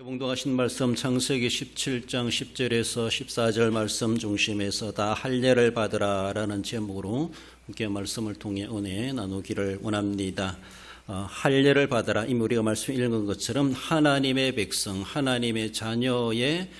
봉독하신 말씀 창세기 17장 10절에서 14절 말씀 중심에서 다 할례를 받으라라는 제목으로 함께 말씀을 통해 은혜 나누기를 원합니다. 할례를 받으라, 이미 우리가 말씀 읽은 것처럼 하나님의 백성, 하나님의 자녀의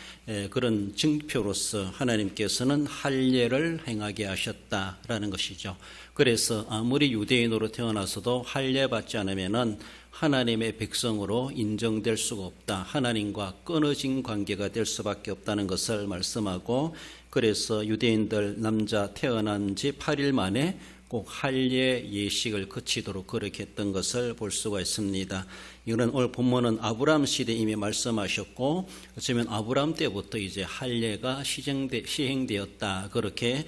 그런 증표로서 하나님께서는 할례를 행하게 하셨다라는 것이죠. 그래서 아무리 유대인으로 태어나서도 할례 받지 않으면은 하나님의 백성으로 인정될 수가 없다. 하나님과 끊어진 관계가 될 수밖에 없다는 것을 말씀하고, 그래서 유대인들 남자 태어난 지 8일 만에 꼭 할례 예식을 거치도록 그렇게 했던 것을 볼 수가 있습니다. 이거는 오늘 본문은 아브라함 시대 이미 말씀하셨고, 어쩌면 아브라함 때부터 이제 할례가 시행되었다, 그렇게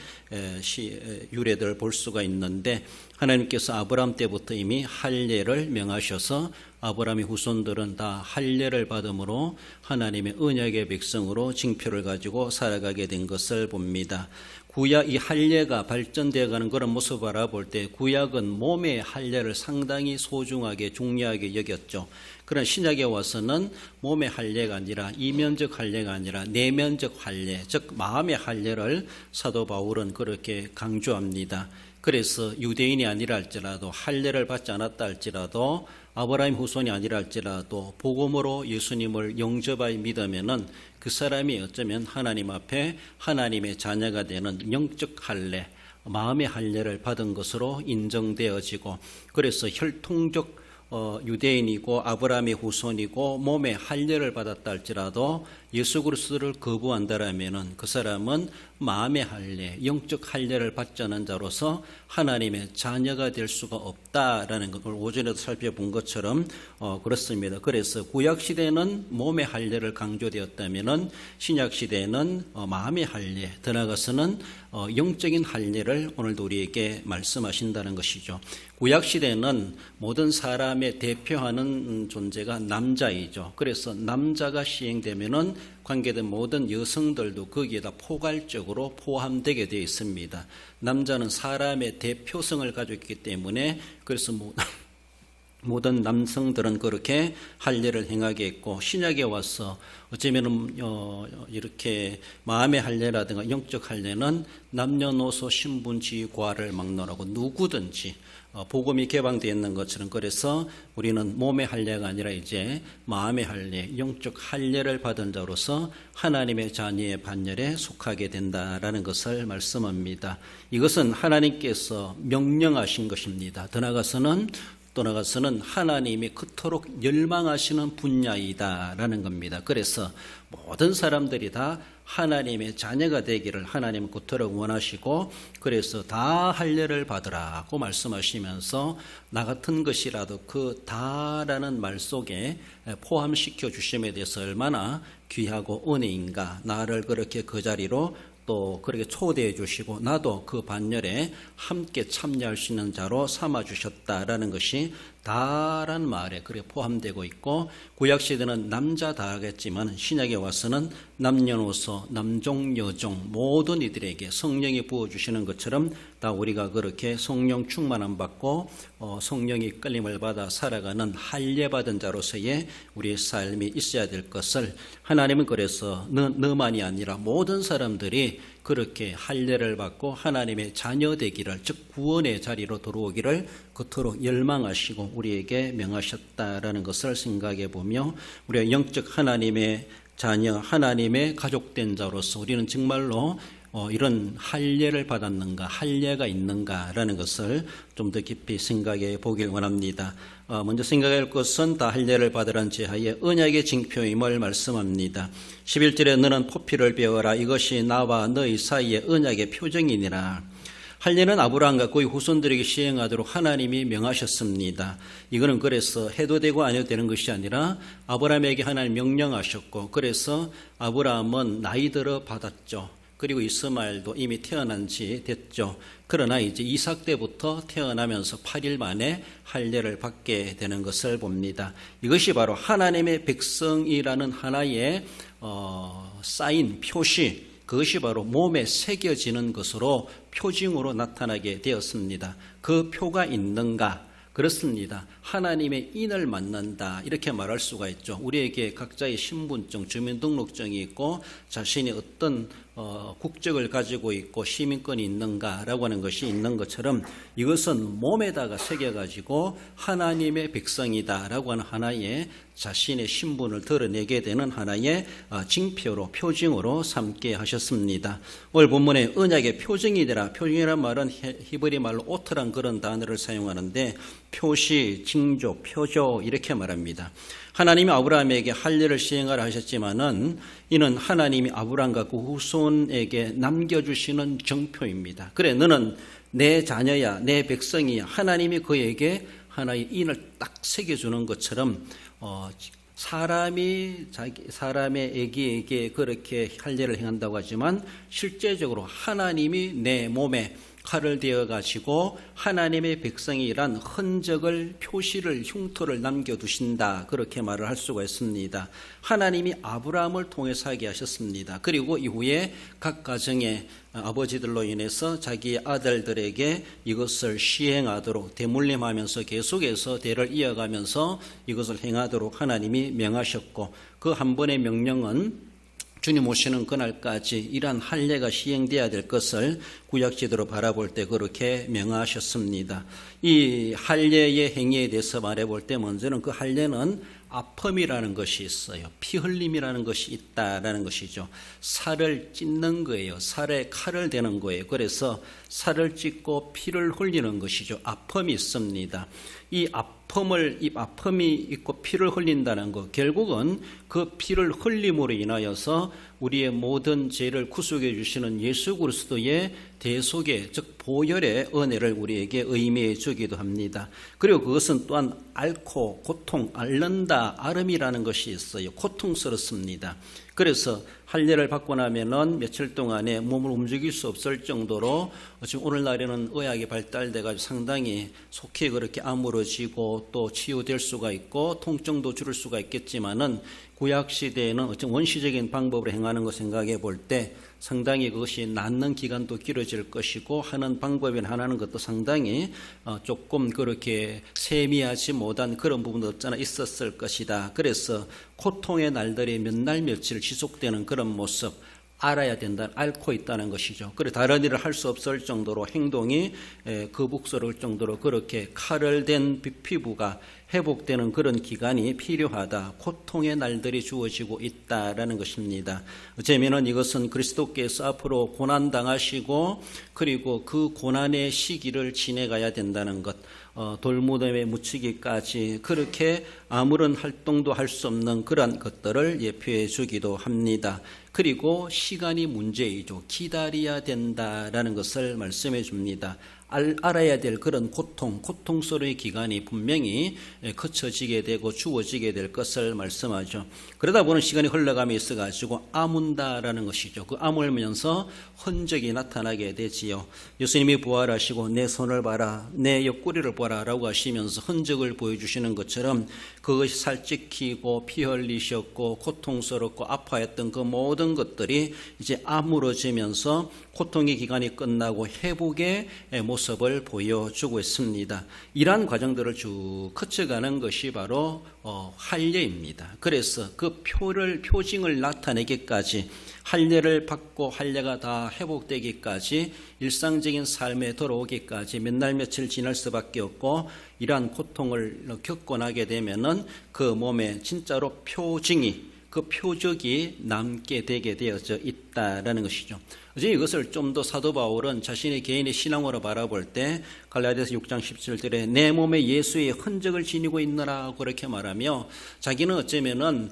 유래들 볼 수가 있는데, 하나님께서 아브라함 때부터 이미 할례를 명하셔서 아브라함의 후손들은 다 할례를 받음으로 하나님의 언약의 백성으로 징표를 가지고 살아가게 된 것을 봅니다. 구약 이 할례가 발전되어 가는 그런 모습을 바라볼 때 구약은 몸의 할례를 상당히 소중하게 중요하게 여겼죠. 그런 신약에 와서는 몸의 할례가 아니라 이면적 할례가 아니라 내면적 할례, 즉 마음의 할례를 사도 바울은 그렇게 강조합니다. 그래서 유대인이 아니라 할지라도, 할례를 받지 않았다 할지라도, 아브라함 후손이 아니라 할지라도 복음으로 예수님을 영접하여 믿으면은 그 사람이 어쩌면 하나님 앞에 하나님의 자녀가 되는 영적 할례, 마음의 할례를 받은 것으로 인정되어지고, 그래서 혈통적 유대인이고 아브라함의 후손이고 몸의 할례를 받았다 할지라도 예수 그리스도를 거부한다라면은 그 사람은 마음의 할례, 영적 할례를 받지 않은 자로서 하나님의 자녀가 될 수가 없다라는 것을 오전에도 살펴본 것처럼 그렇습니다. 그래서 구약 시대는 몸의 할례를 강조되었다면은 신약 시대는 마음의 할례, 더 나아가서는 영적인 할례를 오늘도 우리에게 말씀하신다는 것이죠. 구약 시대는 모든 사람의 대표하는 존재가 남자이죠. 그래서 남자가 시행되면은 관계된 모든 여성들도 거기에다 포괄적으로 포함되게 되어 있습니다. 남자는 사람의 대표성을 가지고 있기 때문에, 그래서 모든 남성들은 그렇게 할례를 행하게 했고, 신약에 와서 어쩌면 이렇게 마음의 할례라든가 영적 할례는 남녀노소 신분지과를 막론하고 누구든지 복음이 개방되어 있는 것처럼, 그래서 우리는 몸의 할례가 아니라 이제 마음의 할례, 영적 할례를 받은 자로서 하나님의 자녀의 반열에 속하게 된다라는 것을 말씀합니다. 이것은 하나님께서 명령하신 것입니다. 더 나아가서는 하나님이 그토록 열망하시는 분야이다라는 겁니다. 그래서 모든 사람들이 다 하나님의 자녀가 되기를 하나님은 그토록 원하시고, 그래서 다 할례를 받으라고 말씀하시면서 나 같은 것이라도 그 다라는 말 속에 포함시켜 주심에 대해서 얼마나 귀하고 은혜인가, 나를 그렇게 그 자리로 또 그렇게 초대해 주시고 나도 그 반열에 함께 참여할 수 있는 자로 삼아 주셨다라는 것이 다라는 말에 그렇게 포함되고 있고, 구약시대는 남자 다 하겠지만 신약에 와서는 남녀노소, 남종, 여종 모든 이들에게 성령이 부어주시는 것처럼 다 우리가 그렇게 성령 충만함 받고 성령이 끌림을 받아 살아가는 할례 받은 자로서의 우리의 삶이 있어야 될 것을 하나님은 그래서 너만이 아니라 모든 사람들이 그렇게 할례를 받고 하나님의 자녀 되기를, 즉 구원의 자리로 들어오기를 그토록 열망하시고 우리에게 명하셨다라는 것을 생각해 보며, 우리가 영적 하나님의 자녀, 하나님의 가족된 자로서 우리는 정말로 이런 할례를 받았는가, 할례가 있는가라는 것을 좀 더 깊이 생각해 보길 원합니다. 먼저 생각할 것은 다 할례를 받으란 제하에 언약의 징표임을 말씀합니다. 11절에 너는 포피를 베어라, 이것이 나와 너희 사이의 언약의 표정이니라. 할례는 아브라함과 그의 후손들에게 시행하도록 하나님이 명하셨습니다. 이거는 그래서 해도 되고 안 해도 되는 것이 아니라 아브라함에게 하나님 명령하셨고, 그래서 아브라함은 나이 들어 받았죠. 그리고 이스마엘도 이미 태어난 지 됐죠. 그러나 이제 이삭 때부터 태어나면서 8일 만에 할례를 받게 되는 것을 봅니다. 이것이 바로 하나님의 백성이라는 하나의 사인, 표시, 그것이 바로 몸에 새겨지는 것으로 표징으로 나타나게 되었습니다. 그 표가 있는가, 그렇습니다. 하나님의 인을 만난다 이렇게 말할 수가 있죠. 우리에게 각자의 신분증, 주민등록증이 있고 자신이 어떤 국적을 가지고 있고 시민권이 있는가라고 하는 것이 있는 것처럼 이것은 몸에다가 새겨가지고 하나님의 백성이다라고 하는 하나의 자신의 신분을 드러내게 되는 하나의 징표로 표징으로 삼게 하셨습니다. 오늘 본문에 언약의 표징이 되라. 표징이란 말은 히브리 말로 오트란 그런 단어를 사용하는데 표시, 징조, 표조 이렇게 말합니다. 하나님이 아브라함에게 할례를 시행하라 하셨지만은 이는 하나님이 아브라함과 그 후손에게 남겨주시는 정표입니다. 그래 너는 내 자녀야, 내 백성이야. 하나님이 그에게 하나의 인을 딱 새겨주는 것처럼 사람의 아기에게 그렇게 할례를 행한다고 하지만 실제적으로 하나님이 내 몸에 칼을 대어 가지고 하나님의 백성이란 흔적을 표시를 흉터를 남겨두신다 그렇게 말을 할 수가 있습니다. 하나님이 아브라함을 통해서 하게 하셨습니다. 그리고 이후에 각 가정의 아버지들로 인해서 자기 아들들에게 이것을 시행하도록 대물림하면서 계속해서 대를 이어가면서 이것을 행하도록 하나님이 명하셨고 그 한 번의 명령은 주님 오시는 그날까지 이러한 할례가 시행돼야 될 것을 구약시대로 바라볼 때 그렇게 명하셨습니다. 이 할례의 행위에 대해서 말해볼 때 먼저는 그 할례는 아픔이라는 것이 있어요. 피 흘림이라는 것이 있다라는 것이죠. 살을 찢는 거예요. 살에 칼을 대는 거예요. 그래서 살을 찢고 피를 흘리는 것이죠. 아픔이 있습니다. 이 아픔이 있고 피를 흘린다는 것, 결국은 그 피를 흘림으로 인하여서 우리의 모든 죄를 구속해 주시는 예수 그리스도의 대속의 즉 보혈의 은혜를 우리에게 의미해 주기도 합니다. 그리고 그것은 또한 앓고 고통, 앓는다, 앓음이라는 것이 있어요. 고통스럽습니다. 그래서 할례를 받고 나면은 며칠 동안에 몸을 움직일 수 없을 정도로 지금 오늘날에는 의학이 발달돼가지고 상당히 속히 그렇게 아물어지고 또 치유될 수가 있고 통증도 줄일 수가 있겠지만은 구약 시대에는 어떤 원시적인 방법으로 행하는 것 생각해 볼 때 상당히 그것이 낫는 기간도 길어질 것이고 하는 방법이나 하는 것도 상당히 조금 그렇게 세미하지 못한 그런 부분도 없잖아 있었을 것이다. 그래서 고통의 날들이 몇 날 며칠 지속되는 그런 모습 알아야 된다, 앓고 있다는 것이죠. 그래 다른 일을 할 수 없을 정도로 행동이 거북스러울 정도로 그렇게 칼을 댄 피부가 회복되는 그런 기간이 필요하다. 고통의 날들이 주어지고 있다라는 것입니다. 어쩌면은 이것은 그리스도께서 앞으로 고난 당하시고 그리고 그 고난의 시기를 지내가야 된다는 것. 돌무덤에 묻히기까지 그렇게 아무런 활동도 할 수 없는 그런 것들을 예표해 주기도 합니다. 그리고 시간이 문제이죠. 기다려야 된다라는 것을 말씀해 줍니다. 알아야 될 그런 고통스러운 기간이 분명히 거쳐지게 되고 주어지게 될 것을 말씀하죠. 그러다 보는 시간이 흘러감이 있어가지고 아문다라는 것이죠. 그 아물면서 흔적이 나타나게 되지요. 예수님이 부활하시고 내 손을 봐라, 내 옆구리를 봐라 라고 하시면서 흔적을 보여주시는 것처럼 그것이 살찌키고 피 흘리셨고 고통스럽고 아파했던 그 모든 것들이 이제 아물어지면서 고통의 기간이 끝나고 회복의 모습을 보여주고 있습니다. 이러한 과정들을 쭉 거쳐가는 것이 바로 할례입니다. 그래서 그 표징을 나타내기까지 할례를 받고 할례가 다 회복되기까지 일상적인 삶에 돌아오기까지 몇 날 며칠 지날 수밖에 없고 이러한 고통을 겪고 나게 되면은 그 몸에 진짜로 그 표적이 남게 되게 되어져 있다라는 것이죠. 이제 이것을 좀 더 사도 바울은 자신의 개인의 신앙으로 바라볼 때 갈라디아서 6장 17절에 내 몸에 예수의 흔적을 지니고 있느라 그렇게 말하며 자기는 어쩌면은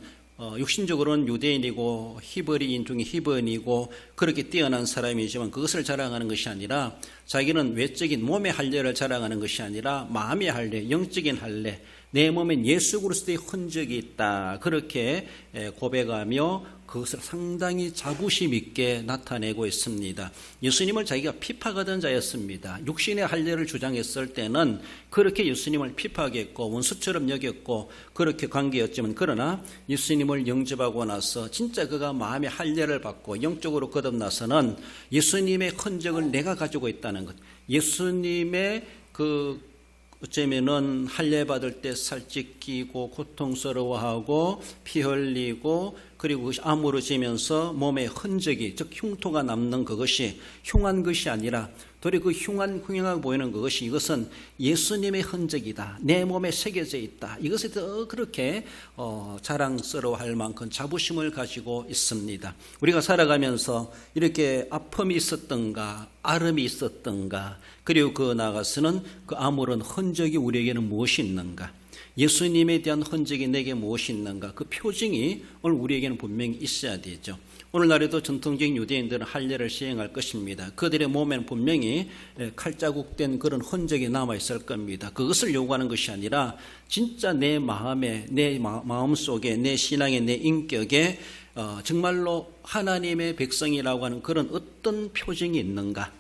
육신적으로는 유대인이고 히브리인 중에 히브리인이고 그렇게 뛰어난 사람이지만 그것을 자랑하는 것이 아니라 자기는 외적인 몸의 할례를 자랑하는 것이 아니라 마음의 할례, 영적인 할례, 내 몸엔 예수 그리스도의 흔적이 있다. 그렇게 고백하며 그것을 상당히 자부심 있게 나타내고 있습니다. 예수님을 자기가 핍박하던 자였습니다. 육신의 할례를 주장했을 때는 그렇게 예수님을 핍박했고 원수처럼 여겼고 그렇게 관계였지만 그러나 예수님을 영접하고 나서 진짜 그가 마음의 할례를 받고 영적으로 거듭나서는 예수님의 흔적을 내가 가지고 있다는 것, 예수님의 그 어쩌면은 할례 받을 때 살찌끼고 고통스러워하고 피 흘리고 그리고 그것이 아물어지면서 몸에 흔적이 즉 흉터가 남는 그것이 흉한 것이 아니라 도리어 그 흉하게 보이는 그것이 이것은 예수님의 흔적이다. 내 몸에 새겨져 있다. 이것에 더 그렇게 자랑스러워할 만큼 자부심을 가지고 있습니다. 우리가 살아가면서 이렇게 아픔이 있었던가 아름이 있었던가 그리고 그 나아가서는 그 아무런 흔적이 우리에게는 무엇이 있는가 예수님에 대한 흔적이 내게 무엇이 있는가 그 표징이 오늘 우리에게는 분명히 있어야 되죠. 오늘날에도 전통적인 유대인들은 할례를 시행할 것입니다. 그들의 몸에는 분명히 칼자국된 그런 흔적이 남아있을 겁니다. 그것을 요구하는 것이 아니라 진짜 내 마음에 내 마음속에 내 신앙에 내 인격에 정말로 하나님의 백성이라고 하는 그런 어떤 표징이 있는가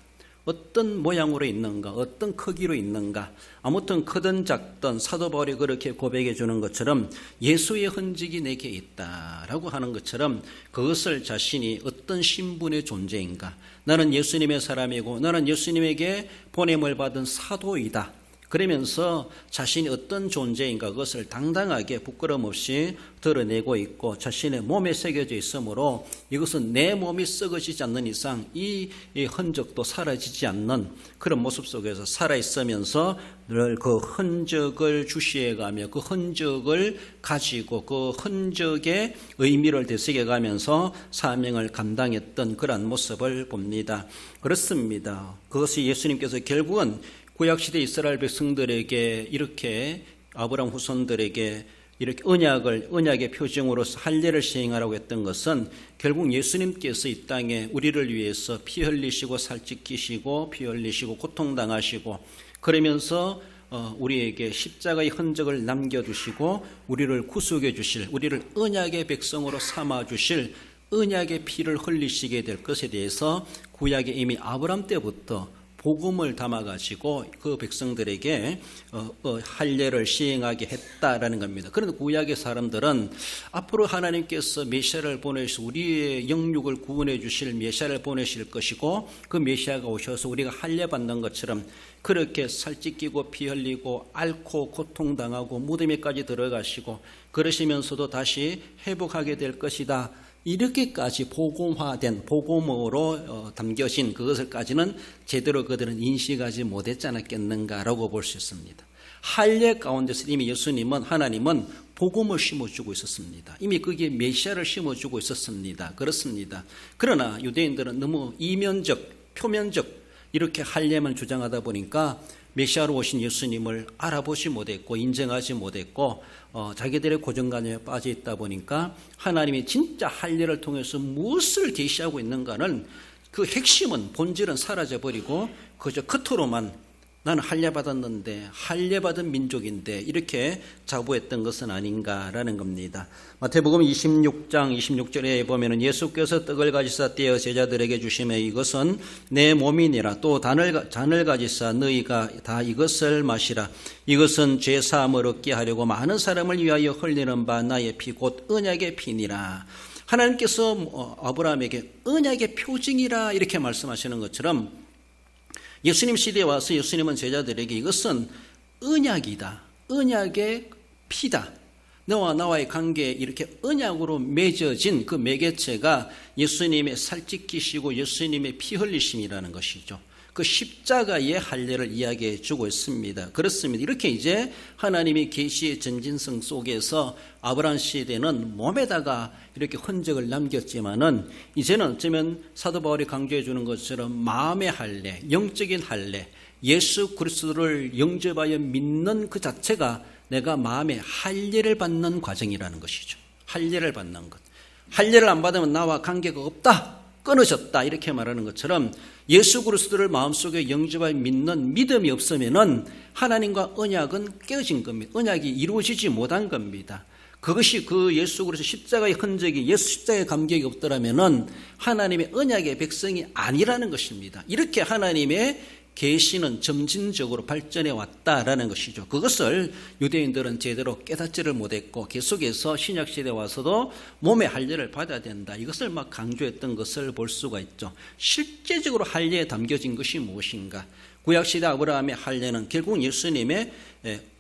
어떤 모양으로 있는가 어떤 크기로 있는가 아무튼 크든 작든 사도 바울이 그렇게 고백해 주는 것처럼 예수의 흔적이 내게 있다라고 하는 것처럼 그것을 자신이 어떤 신분의 존재인가 나는 예수님의 사람이고 나는 예수님에게 보냄을 받은 사도이다 그러면서 자신이 어떤 존재인가 그것을 당당하게 부끄럼 없이 드러내고 있고 자신의 몸에 새겨져 있으므로 이것은 내 몸이 썩어지지 않는 이상 이 흔적도 사라지지 않는 그런 모습 속에서 살아있으면서 늘 그 흔적을 주시해가며 그 흔적을 가지고 그 흔적의 의미를 되새겨가면서 사명을 감당했던 그러한 모습을 봅니다. 그렇습니다. 그것이 예수님께서 결국은 구약시대 이스라엘 백성들에게 이렇게 아브라함 후손들에게 이렇게 언약의 표징으로서 할례를 시행하라고 했던 것은 결국 예수님께서 이 땅에 우리를 위해서 피 흘리시고 살찌끼시고 피 흘리시고 고통당하시고 그러면서 우리에게 십자가의 흔적을 남겨두시고 우리를 구속해 주실 우리를 언약의 백성으로 삼아 주실 언약의 피를 흘리시게 될 것에 대해서 구약에 이미 아브라함 때부터 복음을 담아가지고 그 백성들에게 할례를 시행하게 했다라는 겁니다. 그런데 구약의 사람들은 앞으로 하나님께서 메시아를 보내셔서 우리의 영육을 구원해 주실 메시아를 보내실 것이고 그 메시아가 오셔서 우리가 할례 받는 것처럼 그렇게 살찌끼고 피 흘리고 앓고 고통당하고 무덤에까지 들어가시고 그러시면서도 다시 회복하게 될 것이다. 이렇게까지 복음화된 복음으로 담겨진 그것을까지는 제대로 그들은 인식하지 못했지 않았겠는가라고 볼 수 있습니다. 할례 가운데서 이미 예수님은 하나님은 복음을 심어주고 있었습니다. 이미 그게 메시아를 심어주고 있었습니다. 그렇습니다. 그러나 유대인들은 너무 이면적 표면적 이렇게 할례만 주장하다 보니까 메시아로 오신 예수님을 알아보지 못했고 인정하지 못했고 자기들의 고정관념에 빠져 있다 보니까 하나님이 진짜 할례를 통해서 무엇을 계시하고 있는가는 그 핵심은 본질은 사라져버리고 그저 겉으로만 나는 할례 받았는데 할례 받은 민족인데 이렇게 자부했던 것은 아닌가라는 겁니다. 마태복음 26장 26절에 보면은 예수께서 떡을 가지사 떼어 제자들에게 주시매 이것은 내 몸이니라 또 잔을 가지사 너희가 다 이것을 마시라 이것은 죄 사함을 얻게 하려고 많은 사람을 위하여 흘리는 바 나의 피 곧 언약의 피니라. 하나님께서 아브라함에게 언약의 표징이라 이렇게 말씀하시는 것처럼 예수님 시대에 와서 예수님은 제자들에게 이것은 언약이다. 언약의 피다. 너와 나와의 관계에 이렇게 언약으로 맺어진 그 매개체가 예수님의 살찌끼시고 예수님의 피 흘리심이라는 것이죠. 그 십자가의 할례를 이야기해 주고 있습니다. 그렇습니다. 이렇게 이제 하나님이 계시의 전진성 속에서 아브라함 시대는 몸에다가 이렇게 흔적을 남겼지만은 이제는 어쩌면 사도 바울이 강조해 주는 것처럼 마음의 할례, 영적인 할례, 예수 그리스도를 영접하여 믿는 그 자체가 내가 마음에 할례를 받는 과정이라는 것이죠. 할례를 받는 것. 할례를 안 받으면 나와 관계가 없다. 끊어졌다 이렇게 말하는 것처럼 예수 그리스도를 마음속에 영접하여 믿는 믿음이 없으면은 하나님과 언약은 깨어진 겁니다. 언약이 이루어지지 못한 겁니다. 그것이 그 예수 그리스도 십자가의 흔적이 예수 십자가의 감격이 없더라면은 하나님의 언약의 백성이 아니라는 것입니다. 이렇게 하나님의 계시는 점진적으로 발전해 왔다라는 것이죠. 그것을 유대인들은 제대로 깨닫지를 못했고 계속해서 신약시대에 와서도 몸의 할례를 받아야 된다. 이것을 막 강조했던 것을 볼 수가 있죠. 실제적으로 할례에 담겨진 것이 무엇인가? 구약시대 아브라함의 할례는 결국 예수님의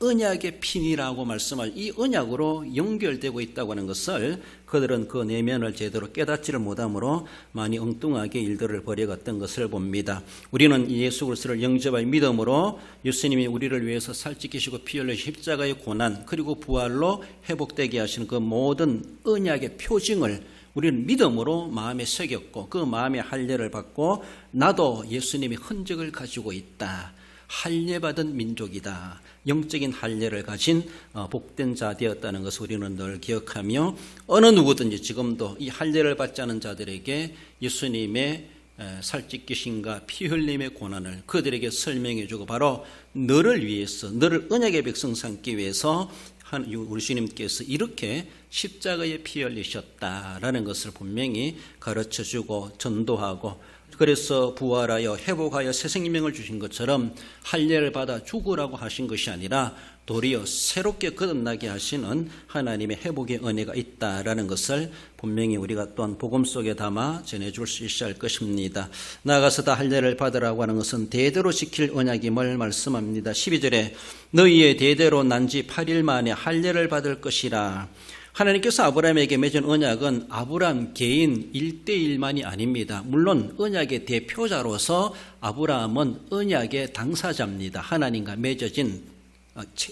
언약의 핀이라고 말씀할 이 언약으로 연결되고 있다고 하는 것을 그들은 그 내면을 제대로 깨닫지를 못하므로 많이 엉뚱하게 일들을 벌여갔던 것을 봅니다. 우리는 예수 그리스도를 영접하여 믿음으로 예수님이 우리를 위해서 살찌키시고 피 흘리신 십자가의 고난 그리고 부활로 회복되게 하시는 그 모든 언약의 표징을 우리는 믿음으로 마음에 새겼고 그 마음의 할례를 받고 나도 예수님의 흔적을 가지고 있다. 할례받은 민족이다. 영적인 할례를 가진 복된 자 되었다는 것을 우리는 늘 기억하며 어느 누구든지 지금도 이 할례를 받지 않은 자들에게 예수님의 살찌기신과 피 흘림의 고난을 그들에게 설명해 주고 바로 너를 위해서 너를 언약의 백성 삼기 위해서 우리 주님께서 이렇게 십자가에 피 흘리셨다라는 것을 분명히 가르쳐주고 전도하고 그래서 부활하여 회복하여 새 생명을 주신 것처럼 할례를 받아 죽으라고 하신 것이 아니라 도리어 새롭게 거듭나게 하시는 하나님의 회복의 은혜가 있다라는 것을 분명히 우리가 또한 복음 속에 담아 전해줄 수 있어야 할 것입니다. 나아가서 다 할례를 받으라고 하는 것은 대대로 지킬 언약임을 말씀합니다. 12절에 너희의 대대로 난 지 8일 만에 할례를 받을 것이라. 하나님께서 아브라함에게 맺은 언약은 아브라함 개인 1대1만이 아닙니다. 물론 언약의 대표자로서 아브라함은 언약의 당사자입니다. 하나님과 맺어진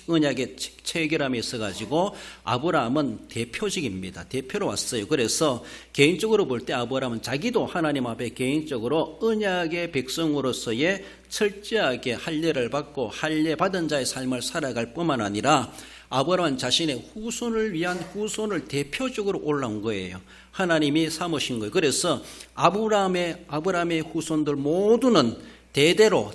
언약의 체결함이 있어가지고 아브라함은 대표직입니다. 대표로 왔어요. 그래서 개인적으로 볼 때 아브라함은 자기도 하나님 앞에 개인적으로 언약의 백성으로서의 철저하게 할례를 받고 할례 받은 자의 삶을 살아갈 뿐만 아니라 아브라함은 자신의 후손을 위한 후손을 대표적으로 올라온 거예요. 하나님이 삼으신 거예요. 그래서 아브라함의 후손들 모두는 대대로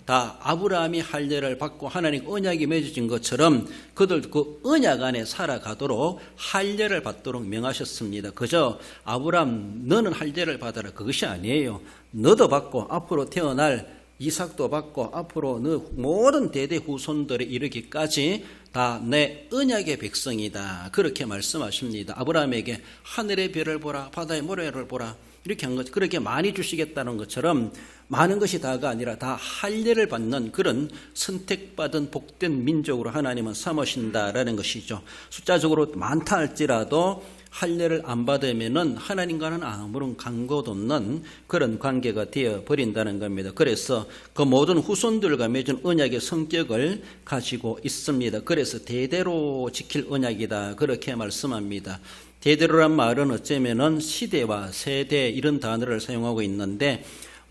다 아브라함이 할례를 받고 하나님 언약이 맺어진 것처럼 그들 그 언약 안에 살아가도록 할례를 받도록 명하셨습니다. 그저 아브라함 너는 할례를 받아라 그것이 아니에요. 너도 받고 앞으로 태어날 이삭도 받고 앞으로 너 모든 대대 후손들에 이르기까지 다 내 언약의 백성이다. 그렇게 말씀하십니다. 아브라함에게 하늘의 별을 보라 바다의 모래를 보라 이렇게 한 것, 그렇게 많이 주시겠다는 것처럼 많은 것이 다가 아니라 다 할례를 받는 그런 선택받은 복된 민족으로 하나님은 삼으신다라는 것이죠. 숫자적으로 많다 할지라도 할례를 안 받으면은 하나님과는 아무런 관계도 없는 그런 관계가 되어 버린다는 겁니다. 그래서 그 모든 후손들과 맺은 언약의 성격을 가지고 있습니다. 그래서 대대로 지킬 언약이다. 그렇게 말씀합니다. 대대로란 말은 어쩌면은 시대와 세대 이런 단어를 사용하고 있는데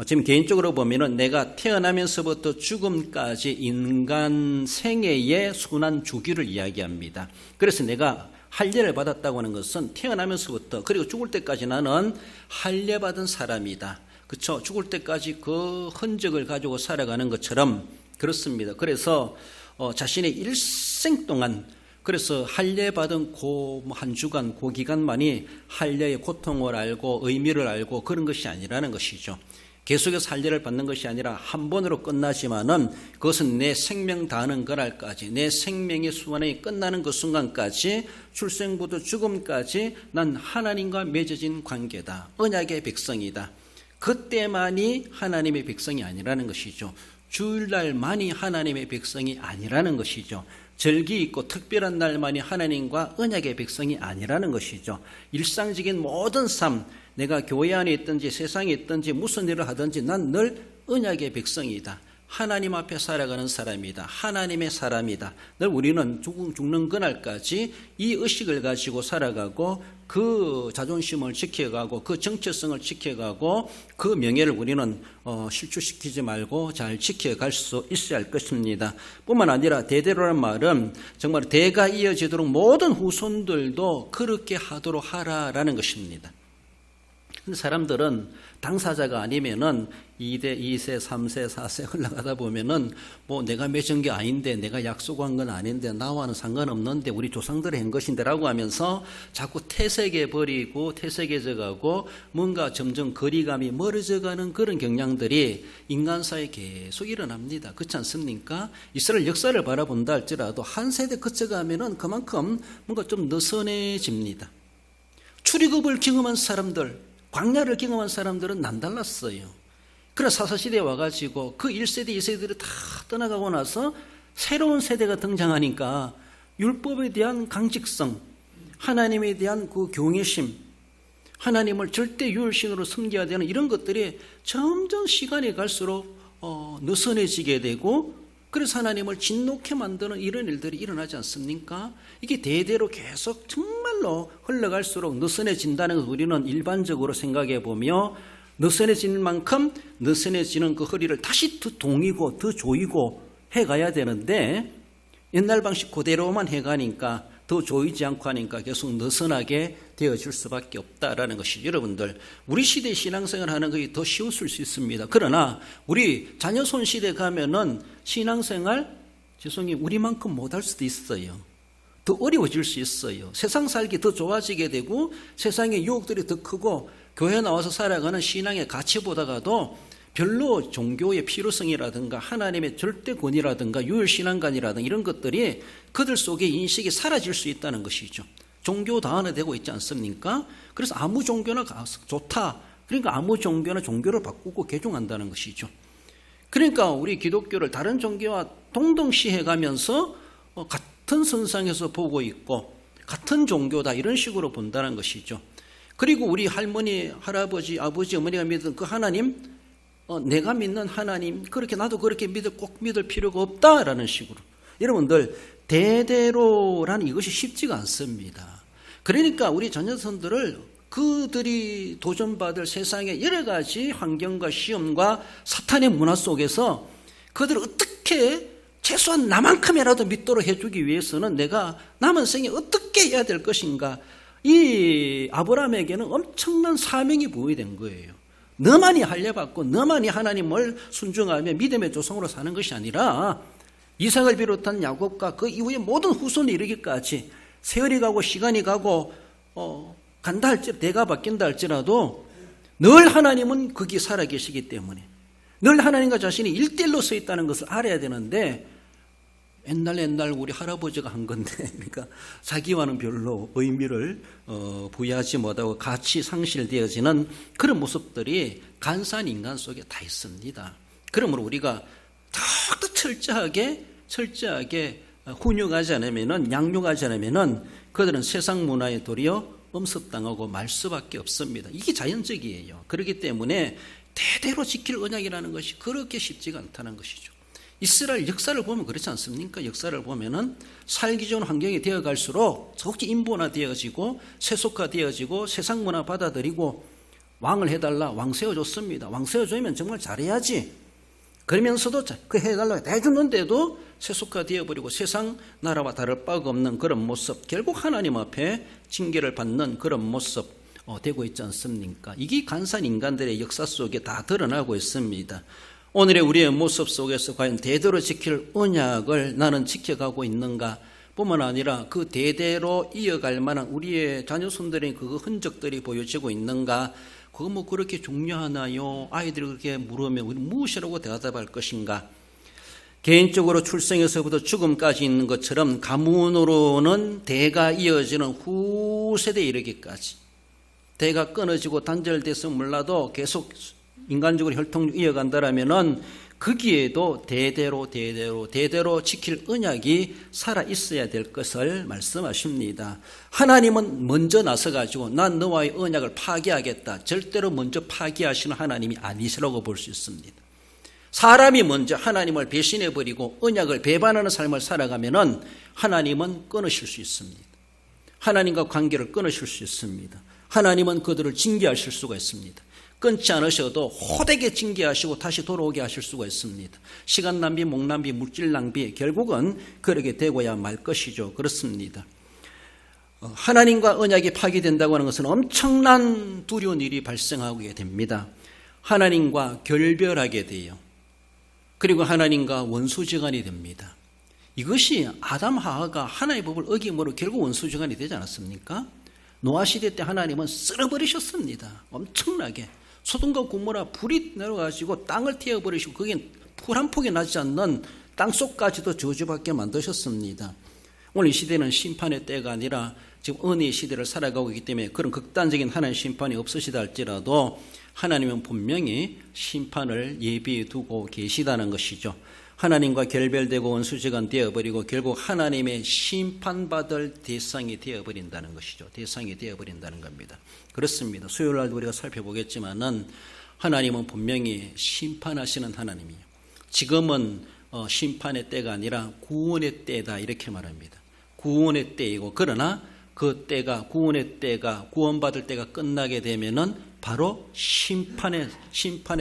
지금 개인적으로 보면은 내가 태어나면서부터 죽음까지 인간 생애의 순환 주기를 이야기합니다. 그래서 내가 할례를 받았다고 하는 것은 태어나면서부터 그리고 죽을 때까지 나는 할례 받은 사람이다. 그렇죠? 죽을 때까지 그 흔적을 가지고 살아가는 것처럼 그렇습니다. 그래서 자신의 일생 동안 그래서 할례 받은 한 주간 그 기간만이 할례의 고통을 알고 의미를 알고 그런 것이 아니라는 것이죠. 계속해서 할례를 받는 것이 아니라 한 번으로 끝나지만은 그것은 내 생명 다하는 그날까지 내 생명의 수완이 끝나는 그 순간까지 출생부터 죽음까지 난 하나님과 맺어진 관계다. 언약의 백성이다. 그때만이 하나님의 백성이 아니라는 것이죠. 주일날만이 하나님의 백성이 아니라는 것이죠. 절기 있고 특별한 날만이 하나님과 언약의 백성이 아니라는 것이죠. 일상적인 모든 삶, 내가 교회 안에 있든지 세상에 있든지 무슨 일을 하든지 난 늘 언약의 백성이다. 하나님 앞에 살아가는 사람이다. 하나님의 사람이다. 늘 우리는 죽는 그날까지 이 의식을 가지고 살아가고 그 자존심을 지켜가고 그 정체성을 지켜가고 그 명예를 우리는 실추시키지 말고 잘 지켜갈 수 있어야 할 것입니다. 뿐만 아니라 대대로라는 말은 정말 대가 이어지도록 모든 후손들도 그렇게 하도록 하라라는 것입니다. 근데 사람들은 당사자가 아니면은 2대, 2세, 3세, 4세 흘러가다 보면은 뭐 내가 맺은 게 아닌데 내가 약속한 건 아닌데 나와는 상관없는데 우리 조상들이 한 것인데 라고 하면서 자꾸 퇴색해 버리고 퇴색해져 가고 뭔가 점점 거리감이 멀어져 가는 그런 경향들이 인간사에 계속 일어납니다. 그렇지 않습니까? 이스라엘 역사를 바라본다 할지라도 한 세대 거쳐가면은 그만큼 뭔가 좀 느슨해집니다. 출애굽을 경험한 사람들 광야를 경험한 사람들은 남달랐어요. 그래 사사시대에 와가지고 그 1세대, 2세대들이 다 떠나가고 나서 새로운 세대가 등장하니까 율법에 대한 강직성, 하나님에 대한 그 경외심, 하나님을 절대 유일신으로 섬겨야 되는 이런 것들이 점점 시간이 갈수록 느슨해지게 되고, 그래서 하나님을 진노케 만드는 이런 일들이 일어나지 않습니까? 이게 대대로 계속 정말로 흘러갈수록 느슨해진다는 것을 우리는 일반적으로 생각해 보며, 느슨해지는 만큼 느슨해지는 그 허리를 다시 더 동이고 더 조이고 해가야 되는데, 옛날 방식 그대로만 해가니까 더 조이지 않고 하니까 계속 느슨하게 되어질 수밖에 없다라는 것이, 여러분들 우리 시대 신앙생활 하는 것이 더 쉬웠을 수 있습니다. 그러나 우리 자녀손 시대 가면은 신앙생활 우리만큼 못할 수도 있어요. 더 어려워질 수 있어요. 세상 살기 더 좋아지게 되고 세상의 유혹들이 더 크고 교회 나와서 살아가는 신앙의 가치보다가도 별로 종교의 필요성이라든가 하나님의 절대권이라든가 유일신앙관이라든가 이런 것들이 그들 속의 인식이 사라질 수 있다는 것이죠. 종교 다원화되고 있지 않습니까? 그래서 아무 종교나 좋다. 그러니까 아무 종교나 종교를 바꾸고 개종한다는 것이죠. 그러니까 우리 기독교를 다른 종교와 동등시해가면서 같은 선상에서 보고 있고 같은 종교다 이런 식으로 본다는 것이죠. 그리고 우리 할머니, 할아버지, 아버지, 어머니가 믿은 그 하나님, 내가 믿는 하나님, 그렇게 나도 그렇게 꼭 믿을 필요가 없다라는 식으로. 여러분들 대대로라는 이것이 쉽지가 않습니다. 그러니까 우리 자녀선들을 그들이 도전받을 세상의 여러 가지 환경과 시험과 사탄의 문화 속에서 그들을 어떻게 최소한 나만큼이라도 믿도록 해주기 위해서는 내가 남은 생에 어떻게 해야 될 것인가, 이 아브라함에게는 엄청난 사명이 부여된 거예요. 너만이 할례받고 너만이 하나님을 순종하며 믿음의 조상으로 사는 것이 아니라 이삭을 비롯한 야곱과 그 이후에 모든 후손이 이르기까지 세월이 가고 시간이 가고 간다 할지라도 대가 바뀐다 할지라도 늘 하나님은 거기 살아계시기 때문에 늘 하나님과 자신이 1대1로 서 있다는 것을 알아야 되는데, 옛날 우리 할아버지가 한 건데, 그러니까 자기와는 별로 의미를 부여하지 못하고 같이 상실되어지는 그런 모습들이 간사한 인간 속에 다 있습니다. 그러므로 우리가 더욱더 철저하게 훈육하지 않으면은, 양육하지 않으면은 그들은 세상 문화에 도리어 엄습당하고 말 수밖에 없습니다. 이게 자연적이에요. 그렇기 때문에 대대로 지킬 언약이라는 것이 그렇게 쉽지가 않다는 것이죠. 이스라엘 역사를 보면 그렇지 않습니까? 역사를 보면은 살기 좋은 환경이 되어갈수록 더욱이 인본화되어지고 세속화되어지고 세상 문화 받아들이고 왕을 해달라, 왕 세워줬습니다. 왕 세워주면 정말 잘해야지. 그러면서도 그 해달라고 해주는데도 세속화되어버리고 세상 나라와 다를 바가 없는 그런 모습, 결국 하나님 앞에 징계를 받는 그런 모습 되고 있지 않습니까? 이게 간사한 인간들의 역사 속에 다 드러나고 있습니다. 오늘의 우리의 모습 속에서 과연 대대로 지킬 언약을 나는 지켜가고 있는가 뿐만 아니라 그 대대로 이어갈 만한 우리의 자녀손들의 그 흔적들이 보여지고 있는가, 그거 뭐 그렇게 중요하나요? 아이들이 그렇게 물으면 우리 무엇이라고 대답할 것인가? 개인적으로 출생에서부터 죽음까지 있는 것처럼 가문으로는 대가 이어지는 후세대에 이르기까지, 대가 끊어지고 단절돼서 몰라도 계속 인간적으로 혈통을 이어간다라면은 거기에도 대대로 지킬 언약이 살아 있어야 될 것을 말씀하십니다. 하나님은 먼저 나서가지고 난 너와의 언약을 파기하겠다, 절대로 먼저 파기하시는 하나님이 아니시라고 볼 수 있습니다. 사람이 먼저 하나님을 배신해버리고 언약을 배반하는 삶을 살아가면은 하나님은 끊으실 수 있습니다. 하나님과 관계를 끊으실 수 있습니다. 하나님은 그들을 징계하실 수가 있습니다. 끊지 않으셔도 호되게 징계하시고 다시 돌아오게 하실 수가 있습니다. 시간 낭비, 목 낭비, 물질 낭비, 결국은 그렇게 되고야 말 것이죠. 그렇습니다. 하나님과 언약이 파기된다고 하는 것은 엄청난 두려운 일이 발생하게 됩니다. 하나님과 결별하게 돼요. 그리고 하나님과 원수지간이 됩니다. 이것이 아담 하와가 하나님의 법을 어김으로 결국 원수지간이 되지 않았습니까? 노아 시대 때 하나님은 쓸어버리셨습니다. 엄청나게. 소돔과 고모라 불이 내려가지고 땅을 태워버리시고 거기에 풀 한 폭이 나지 않는 땅속까지도 저주받게 만드셨습니다. 오늘 이 시대는 심판의 때가 아니라 지금 은혜의 시대를 살아가고 있기 때문에 그런 극단적인 하나님의 심판이 없으시다 할지라도 하나님은 분명히 심판을 예비해 두고 계시다는 것이죠. 하나님과 결별되고 원수지간 되어버리고 결국 하나님의 심판받을 대상이 되어버린다는 것이죠. 대상이 되어버린다는 겁니다. 그렇습니다. 수요일 날도 우리가 살펴보겠지만은 하나님은 분명히 심판하시는 하나님이에요. 지금은 심판의 때가 아니라 구원의 때다 이렇게 말합니다. 구원의 때이고 그러나 그 때가 구원의 때가 구원받을 때가 끝나게 되면은 바로 심판의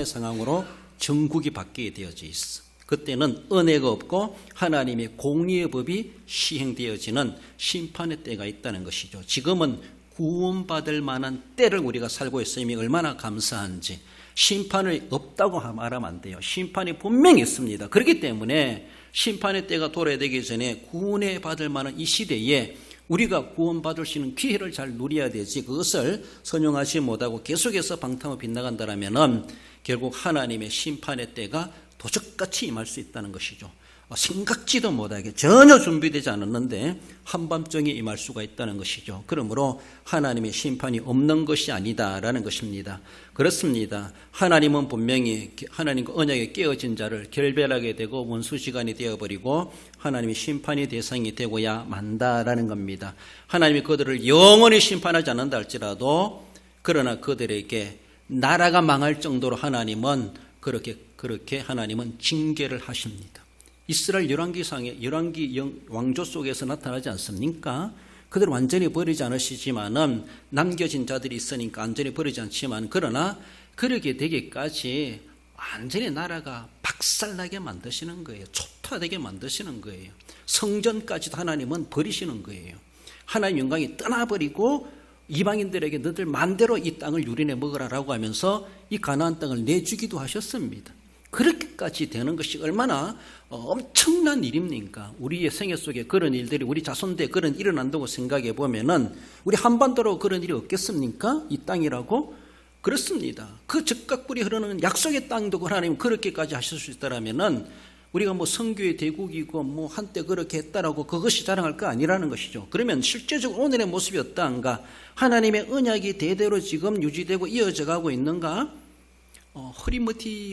상황으로 전국이 바뀌게 되어져 있어. 그때는 은혜가 없고 하나님의 공의의 법이 시행되어지는 심판의 때가 있다는 것이죠. 지금은 구원받을 만한 때를 우리가 살고 있음이 얼마나 감사한지. 심판이 없다고 말하면 안 돼요. 심판이 분명히 있습니다. 그렇기 때문에 심판의 때가 도래되기 전에 구원해 받을 만한 이 시대에 우리가 구원받을 수 있는 기회를 잘 누려야 되지, 그것을 선용하지 못하고 계속해서 방탕을 빗나간다면 결국 하나님의 심판의 때가 도적같이 임할 수 있다는 것이죠. 생각지도 못하게 전혀 준비되지 않았는데 한밤중에 임할 수가 있다는 것이죠. 그러므로 하나님의 심판이 없는 것이 아니다라는 것입니다. 그렇습니다. 하나님은 분명히 하나님과 언약에 깨어진 자를 결별하게 되고 원수지간이 되어버리고 하나님의 심판의 대상이 되고야 만다라는 겁니다. 하나님이 그들을 영원히 심판하지 않는다 할지라도 그러나 그들에게 나라가 망할 정도로 하나님은 그렇게 하나님은 징계를 하십니다. 이스라엘 열왕기 왕조 속에서 나타나지 않습니까? 그들 완전히 버리지 않으시지만은 남겨진 자들이 있으니까 완전히 버리지 않지만 그러나 그렇게 되기까지 완전히 나라가 박살나게 만드시는 거예요. 초토화되게 만드시는 거예요. 성전까지도 하나님은 버리시는 거예요. 하나님 영광이 떠나버리고 이방인들에게 너들 마음대로 이 땅을 유린해 먹으라라고 하면서 이 가나안 땅을 내주기도 하셨습니다. 그렇게까지 되는 것이 얼마나 엄청난 일입니까? 우리의 생애 속에 그런 일들이 우리 자손대에 그런 일이 일어난다고 생각해 보면은 우리 한반도로 그런 일이 없겠습니까? 이 땅이라고? 그렇습니다. 그 즉각 뿌리 흐르는 약속의 땅도 하나님 그렇게까지 하실 수 있다라면은 우리가 뭐 성교의 대국이고 뭐 한때 그렇게 했다라고 그것이 자랑할 거 아니라는 것이죠. 그러면 실제적으로 오늘의 모습이 어떠한가? 하나님의 언약이 대대로 지금 유지되고 이어져 가고 있는가?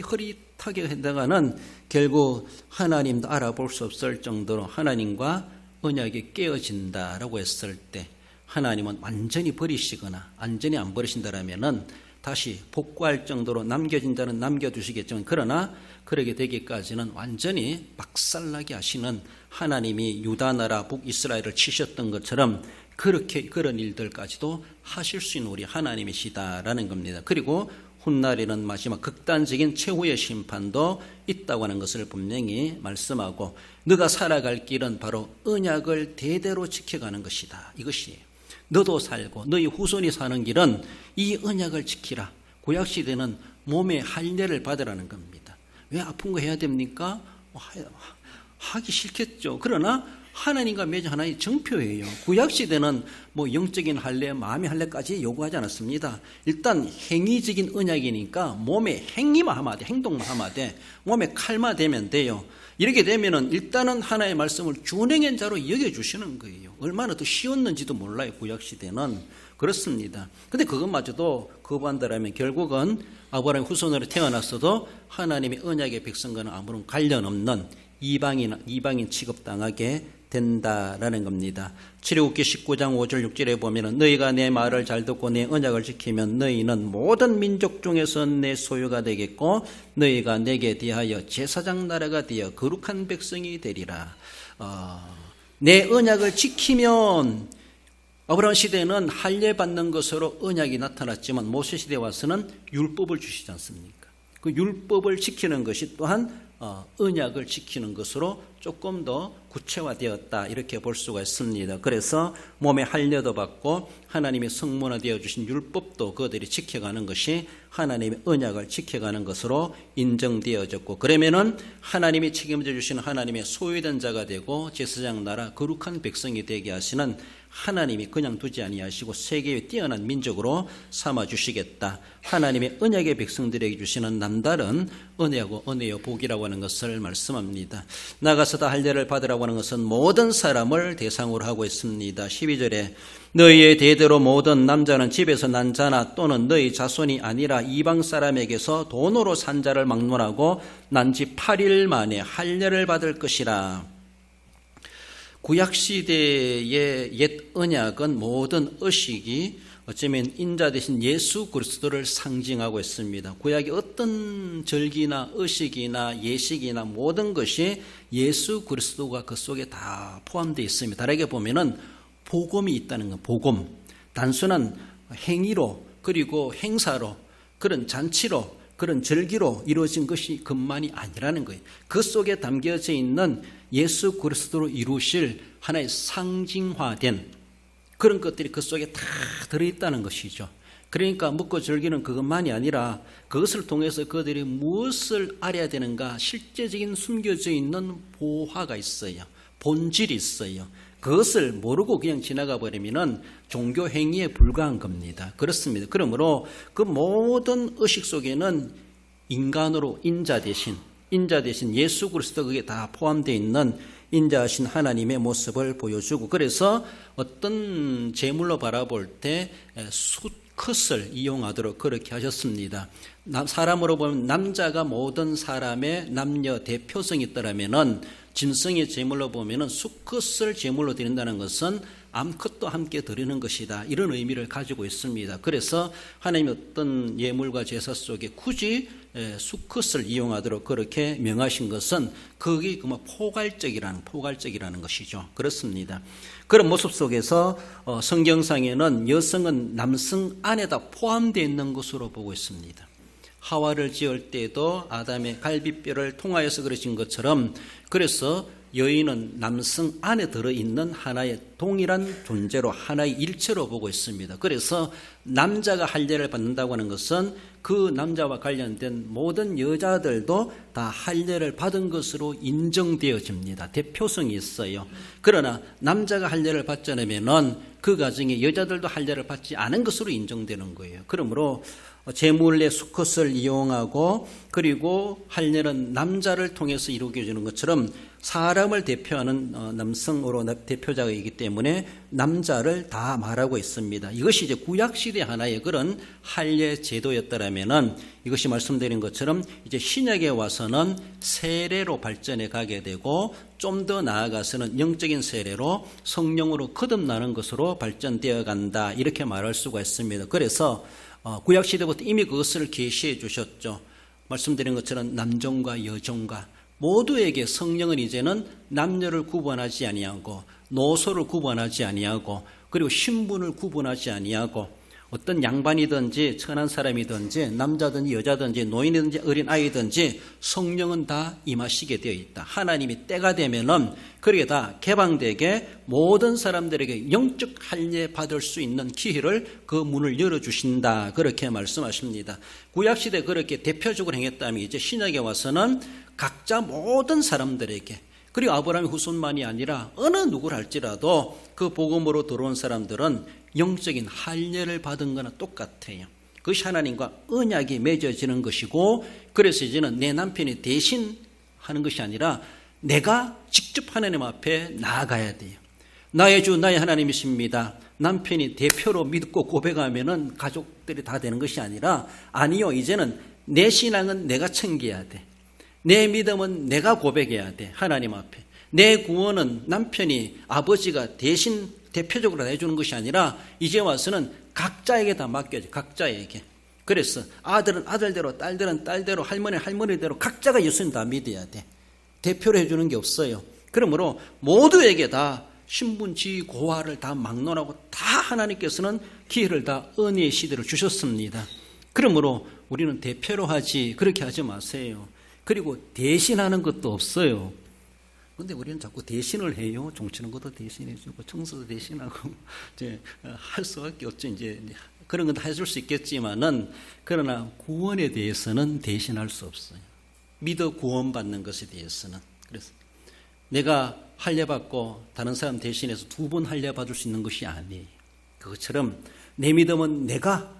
흐릿하게 했다가는 결국 하나님도 알아볼 수 없을 정도로 하나님과 언약이 깨어진다라고 했을 때 하나님은 완전히 버리시거나 완전히 안 버리신다라면은 다시 복구할 정도로 남겨진 자는 남겨두시겠지만 그러나 그러게 되기까지는 완전히 박살나게 하시는 하나님이 유다 나라 북이스라엘을 치셨던 것처럼 그런 일들까지도 하실 수 있는 우리 하나님이시다라는 겁니다. 그리고 훗날에는 마지막 극단적인 최후의 심판도 있다고 하는 것을 분명히 말씀하고 너가 살아갈 길은 바로 언약을 대대로 지켜가는 것이다. 이것이에요. 너도 살고 너희 후손이 사는 길은 이 언약을 지키라. 구약시대는 몸에 할례를 받으라는 겁니다. 왜 아픈 거 해야 됩니까? 하기 싫겠죠. 그러나 하나님과 맺은 하나의 정표예요. 구약시대는 뭐 영적인 할례, 마음의 할례까지 요구하지 않았습니다. 일단 행위적인 언약이니까 몸에 행위만 하면 돼. 행동만 하면 돼. 몸에 칼만 대면 돼요. 이렇게 되면은 일단은 하나의 말씀을 준행한 자로 여겨주시는 거예요. 얼마나 더 쉬웠는지도 몰라요. 구약시대는. 그렇습니다. 근데 그것마저도 거부한다라면 결국은 아브라함 후손으로 태어났어도 하나님의 언약의 백성과는 아무런 관련 없는 이방인 취급당하게 된다라는 겁니다. 출애굽기 19장 5절 6절에 보면은 너희가 내 말을 잘 듣고 내 언약을 지키면 너희는 모든 민족 중에서 내 소유가 되겠고 너희가 내게 대하여 제사장 나라가 되어 거룩한 백성이 되리라. 내 언약을 지키면 아브라함 시대에는 할례 받는 것으로 언약이 나타났지만 모세 시대에 와서는 율법을 주시지 않습니까? 그 율법을 지키는 것이 또한 언약을 지키는 것으로 조금 더 구체화되었다 이렇게 볼 수가 있습니다. 그래서 몸에 할례도 받고 하나님의 성문화되어 주신 율법도 그들이 지켜가는 것이 하나님의 언약을 지켜가는 것으로 인정되어졌고 그러면은 하나님이 책임져 주신 하나님의 소유된 자가 되고 제사장 나라 거룩한 백성이 되게 하시는 하나님이 그냥 두지 아니하시고 세계의 뛰어난 민족으로 삼아주시겠다. 하나님의 언약의 백성들에게 주시는 남다른 은혜하고 은혜요 복이라고 하는 것을 말씀합니다. 나가서 다 할례를 받으라고 하는 것은 모든 사람을 대상으로 하고 있습니다. 12절에 너희의 대대로 모든 남자는 집에서 난 자나 또는 너희 자손이 아니라 이방 사람에게서 돈으로 산 자를 막론하고 난 지 8일 만에 할례를 받을 것이라. 구약시대의 옛 언약은 모든 의식이 어쩌면 인자 되신 예수 그리스도를 상징하고 있습니다. 구약의 어떤 절기나 의식이나 예식이나 모든 것이 예수 그리스도가 그 속에 다 포함되어 있습니다. 다르게 보면은 복음이 있다는 건 복음. 단순한 행위로 그리고 행사로 그런 잔치로 그런 절기로 이루어진 것이 그만이 아니라는 거예요. 그 속에 담겨져 있는 예수 그리스도로 이루실 하나의 상징화된 그런 것들이 그 속에 다 들어있다는 것이죠. 그러니까 묻고 즐기는 그것만이 아니라 그것을 통해서 그들이 무엇을 알아야 되는가 실제적인 숨겨져 있는 보화가 있어요. 본질이 있어요. 그것을 모르고 그냥 지나가 버리면 종교 행위에 불과한 겁니다. 그렇습니다. 그러므로 그 모든 의식 속에는 인간으로 인자 대신 예수 그리스도 그게 다 포함되어 있는 인자하신 하나님의 모습을 보여주고 그래서 어떤 제물로 바라볼 때 수컷을 이용하도록 그렇게 하셨습니다. 사람으로 보면 남자가 모든 사람의 남녀 대표성이 있더라면은 짐승의 제물로 보면은 수컷을 제물로 드린다는 것은 암컷도 함께 드리는 것이다. 이런 의미를 가지고 있습니다. 그래서 하나님이 어떤 예물과 제사 속에 굳이 수컷을 이용하도록 그렇게 명하신 것은 그게 포괄적이라는 것이죠. 그렇습니다. 그런 모습 속에서 성경상에는 여성은 남성 안에다 포함되어 있는 것으로 보고 있습니다. 하와를 지을 때도 아담의 갈비뼈를 통하여서 그러신 것처럼 그래서 여인은 남성 안에 들어있는 하나의 동일한 존재로 하나의 일체로 보고 있습니다. 그래서 남자가 할례를 받는다고 하는 것은 그 남자와 관련된 모든 여자들도 다 할례를 받은 것으로 인정되어집니다. 대표성이 있어요. 그러나 남자가 할례를 받지 않으면 그 가정에 여자들도 할례를 받지 않은 것으로 인정되는 거예요. 그러므로 제물의 수컷을 이용하고 그리고 할례는 남자를 통해서 이루어지는 것처럼 사람을 대표하는 남성으로 대표자가 있기 때문에 남자를 다 말하고 있습니다. 이것이 이제 구약시대 하나의 그런 할례 제도였다라면은 이것이 말씀드린 것처럼 이제 신약에 와서는 세례로 발전해 가게 되고 좀 더 나아가서는 영적인 세례로 성령으로 거듭나는 것으로 발전되어 간다. 이렇게 말할 수가 있습니다. 그래서 구약시대부터 이미 그것을 계시해 주셨죠. 말씀드린 것처럼 남종과 여종과 모두에게 성령은 이제는 남녀를 구분하지 아니하고 노소를 구분하지 아니하고 그리고 신분을 구분하지 아니하고 어떤 양반이든지 천한 사람이든지 남자든지 여자든지 노인이든지 어린아이든지 성령은 다 임하시게 되어 있다. 하나님이 때가 되면은 그렇게 다 개방되게 모든 사람들에게 영적 할례 받을 수 있는 기회를 그 문을 열어주신다. 그렇게 말씀하십니다. 구약시대 그렇게 대표적으로 행했다면 이제 신약에 와서는 각자 모든 사람들에게 그리고 아브라함의 후손만이 아니라 어느 누구를 할지라도 그 복음으로 들어온 사람들은 영적인 할례를 받은 거나 똑같아요. 그것이 하나님과 언약이 맺어지는 것이고 그래서 이제는 내 남편이 대신 하는 것이 아니라 내가 직접 하나님 앞에 나아가야 돼요. 나의 주 나의 하나님이십니다. 남편이 대표로 믿고 고백하면은 가족들이 다 되는 것이 아니라 아니요, 이제는 내 신앙은 내가 챙겨야 돼. 내 믿음은 내가 고백해야 돼. 하나님 앞에. 내 구원은 남편이 아버지가 대신 대표적으로 해주는 것이 아니라 이제 와서는 각자에게 다 맡겨져. 각자에게. 그래서 아들은 아들대로 딸들은 딸대로 할머니는 할머니대로 각자가 예수님 다 믿어야 돼. 대표로 해주는 게 없어요. 그러므로 모두에게 다 신분, 지위, 고하를 다 막론하고 다 하나님께서는 기회를 다 은혜의 시대를 주셨습니다. 그러므로 우리는 대표로 하지 그렇게 하지 마세요. 그리고 대신하는 것도 없어요. 그런데 우리는 자꾸 대신을 해요. 종치는 것도 대신해주고 청소도 대신하고 이제 할 수밖에 없죠. 이제 그런 건 해줄 수 있겠지만은 그러나 구원에 대해서는 대신할 수 없어요. 믿어 구원받는 것에 대해서는. 그래서 내가 할례받고 다른 사람 대신해서 2번 할례받을 수 있는 것이 아니에요. 그것처럼 내 믿음은 내가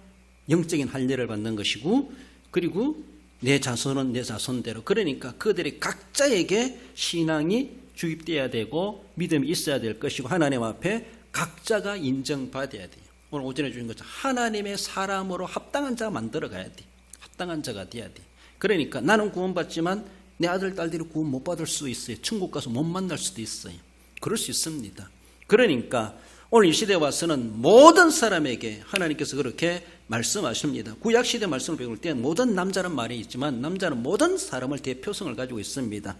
영적인 할례를 받는 것이고, 그리고 내 자손은 내 자손대로, 그러니까 그들이 각자에게 신앙이 주입돼야 되고 믿음이 있어야 될 것이고, 하나님 앞에 각자가 인정받아야 돼요. 오늘 오전에 주신 것처럼 하나님의 사람으로 합당한 자 만들어 가야 돼. 합당한 자가 돼야 돼. 그러니까 나는 구원받지만 내 아들 딸들이 구원 못 받을 수 있어요. 천국 가서 못 만날 수도 있어요. 그럴 수 있습니다. 그러니까 오늘 이 시대에 와서는 모든 사람에게 하나님께서 그렇게 말씀하십니다. 구약시대 말씀을 배울 때 모든 남자란 말이 있지만 남자는 모든 사람을 대표성을 가지고 있습니다.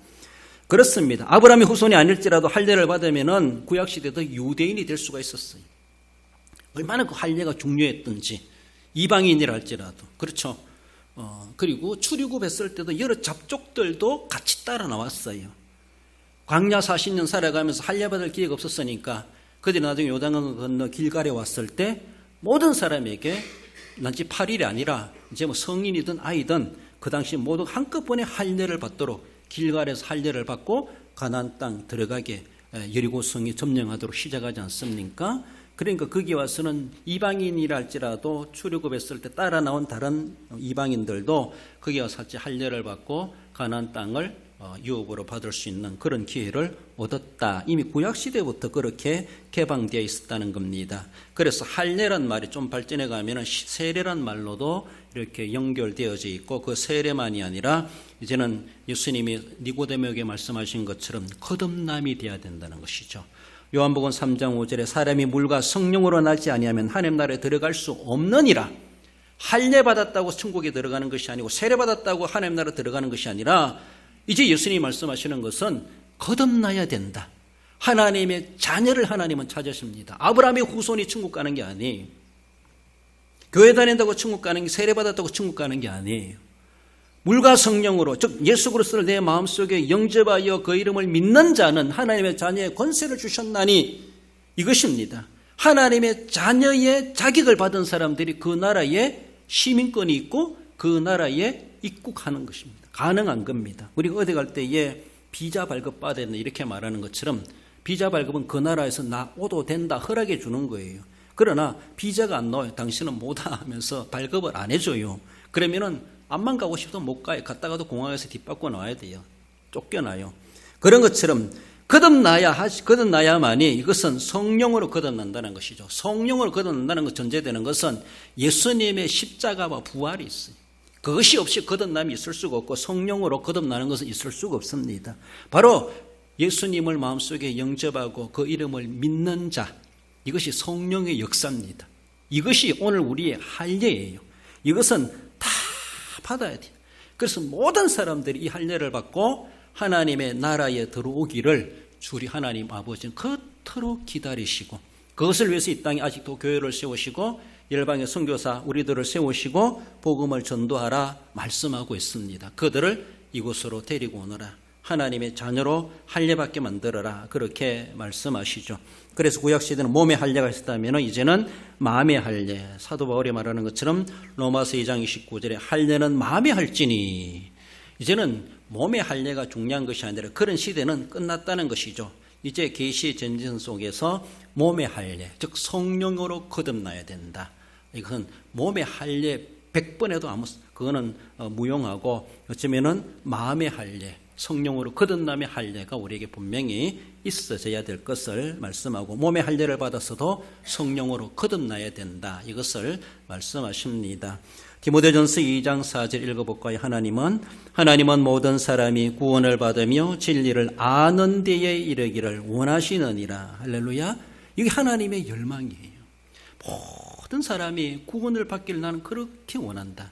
그렇습니다. 아브라함의 후손이 아닐지라도 할례를 받으면은 구약시대도 유대인이 될 수가 있었어요. 얼마나 그 할례가 중요했던지, 이방인이라 할지라도. 그렇죠. 그리고 출애굽했을 때도 여러 잡족들도 같이 따라 나왔어요. 광야 40년 살아가면서 할례받을 기회가 없었으니까 그들이 나중에 요단강 건너 길갈에 왔을 때 모든 사람에게 난지 8일이 아니라 이제 뭐 성인이든 아이든 그 당시 모두 한꺼번에 할례를 받도록 길갈에서 할례를 받고 가나안 땅 들어가게 여리고 성이 점령하도록 시작하지 않습니까? 그러니까 거기 와서는 이방인이라 할지라도 출애굽했을 때 따라 나온 다른 이방인들도 거기 와서 같이 할례를 받고 가나안 땅을 유업으로 받을 수 있는 그런 기회를 얻었다. 이미 구약시대부터 그렇게 개방되어 있었다는 겁니다. 그래서 할례란 말이 좀 발전해 가면 세례란 말로도 이렇게 연결되어져 있고, 그 세례만이 아니라 이제는 예수님이 니고데모에게 말씀하신 것처럼 거듭남이 되어야 된다는 것이죠. 요한복음 3장 5절에 사람이 물과 성령으로 나지 아니하면 하나님 나라에 들어갈 수 없느니라. 할례 받았다고 천국에 들어가는 것이 아니고 세례 받았다고 하나님 나라에 들어가는 것이 아니라 이제 예수님이 말씀하시는 것은 거듭나야 된다. 하나님의 자녀를 하나님은 찾으십니다. 아브라함의 후손이 천국 가는 게 아니에요. 교회 다닌다고 천국 가는 게, 세례 받았다고 천국 가는 게 아니에요. 물과 성령으로, 즉 예수 그리스도를 내 마음속에 영접하여 그 이름을 믿는 자는 하나님의 자녀의 권세를 주셨나니, 이것입니다. 하나님의 자녀의 자격을 받은 사람들이 그 나라에 시민권이 있고 그 나라에 입국하는 것입니다. 가능한 겁니다. 우리가 어디 갈 때에 비자 발급 받아야 된다 이렇게 말하는 것처럼 비자 발급은 그 나라에서 나오도 된다 허락해 주는 거예요. 그러나 비자가 안 나와요. 당신은 못와 하면서 발급을 안 해줘요. 그러면은 암만 가고 싶어도 못 가요. 갔다가도 공항에서 뒷받고 나와야 돼요. 쫓겨나요. 그런 것처럼 거듭나야만이, 이것은 성령으로 거듭난다는 것이죠. 성령으로 거듭난다는 것 전제되는 것은 예수님의 십자가와 부활이 있어요. 그것이 없이 거듭남이 있을 수가 없고 성령으로 거듭나는 것은 있을 수가 없습니다. 바로 예수님을 마음속에 영접하고 그 이름을 믿는 자, 이것이 성령의 역사입니다. 이것이 오늘 우리의 할례예요. 이것은 다 받아야 돼요. 그래서 모든 사람들이 이 할례를 받고 하나님의 나라에 들어오기를 주리 하나님 아버지는 그토록 기다리시고, 그것을 위해서 이 땅에 아직도 교회를 세우시고 열방의 선교사 우리들을 세우시고 복음을 전도하라 말씀하고 있습니다. 그들을 이곳으로 데리고 오너라. 하나님의 자녀로 할례받게 만들어라. 그렇게 말씀하시죠. 그래서 구약시대는 몸의 할례가 있었다면 이제는 마음의 할례, 사도 바울이 말하는 것처럼 로마서 2장 29절에 할례는 마음에 할지니, 이제는 몸의 할례가 중요한 것이 아니라 그런 시대는 끝났다는 것이죠. 이제 계시의 전진 속에서 몸의 할례, 즉 성령으로 거듭나야 된다. 이것은 몸의 할례 100번 해도 그거는 무용하고, 어쩌면은 마음의 할례, 성령으로 거듭남의 할례가 우리에게 분명히 있어져야 될 것을 말씀하고, 몸의 할례를 받았어도 성령으로 거듭나야 된다. 이것을 말씀하십니다. 디모데전서 2장 4절 읽어볼까요? 하나님은 모든 사람이 구원을 받으며 진리를 아는 데에 이르기를 원하시느니라. 할렐루야. 이게 하나님의 열망이에요. 모든 사람이 구원을 받기를 나는 그렇게 원한다.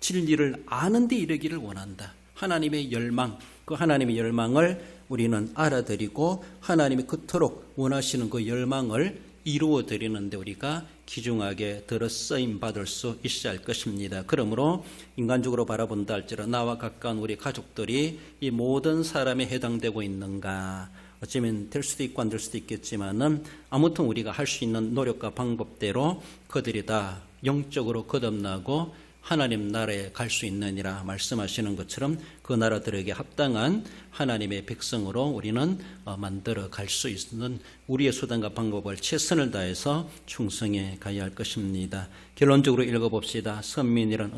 진리를 아는 데 이르기를 원한다. 하나님의 열망, 그 하나님의 열망을 우리는 알아들이고 하나님이 그토록 원하시는 그 열망을 이루어 드리는데 우리가 귀중하게 들어쓰임 받을 수 있어야 할 것입니다. 그러므로 인간적으로 바라본다 할지라도 나와 가까운 우리 가족들이 이 모든 사람에 해당되고 있는가, 어쩌면 될 수도 있고 안 될 수도 있겠지만은 아무튼 우리가 할 수 있는 노력과 방법대로 그들이 다 영적으로 거듭나고 하나님 나라에 갈 수 있느니라 말씀하시는 것처럼 그 나라들에게 합당한 하나님의 백성으로 우리는 만들어 갈 수 있는 우리의 수단과 방법을 최선을 다해서 충성해 가야 할 것입니다. 결론적으로 읽어봅시다. 선민이란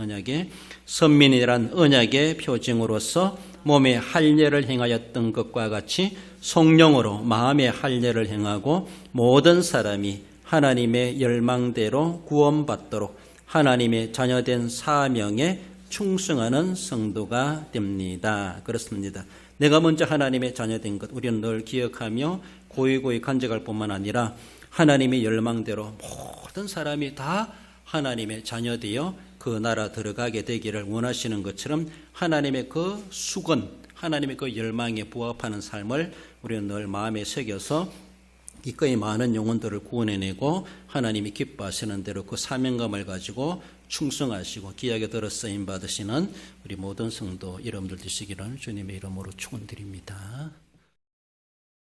언약의 표징으로서 몸의 할례를 행하였던 것과 같이 성령으로 마음의 할례를 행하고 모든 사람이 하나님의 열망대로 구원받도록 하나님의 자녀된 사명에 충성하는 성도가 됩니다. 그렇습니다. 내가 먼저 하나님의 자녀된 것 우리는 늘 기억하며 고이고이 간직할 뿐만 아니라 하나님의 열망대로 모든 사람이 다 하나님의 자녀되어 그 나라 들어가게 되기를 원하시는 것처럼 하나님의 그 수건, 하나님의 그 열망에 부합하는 삶을 우리는 늘 마음에 새겨서 기꺼이 많은 영혼들을 구원해내고 하나님이 기뻐하시는 대로 그 사명감을 가지고 충성하시고 귀하게 들어 쓰임 받으시는 우리 모든 성도 여러분들 되시기를 주님의 이름으로 축원드립니다.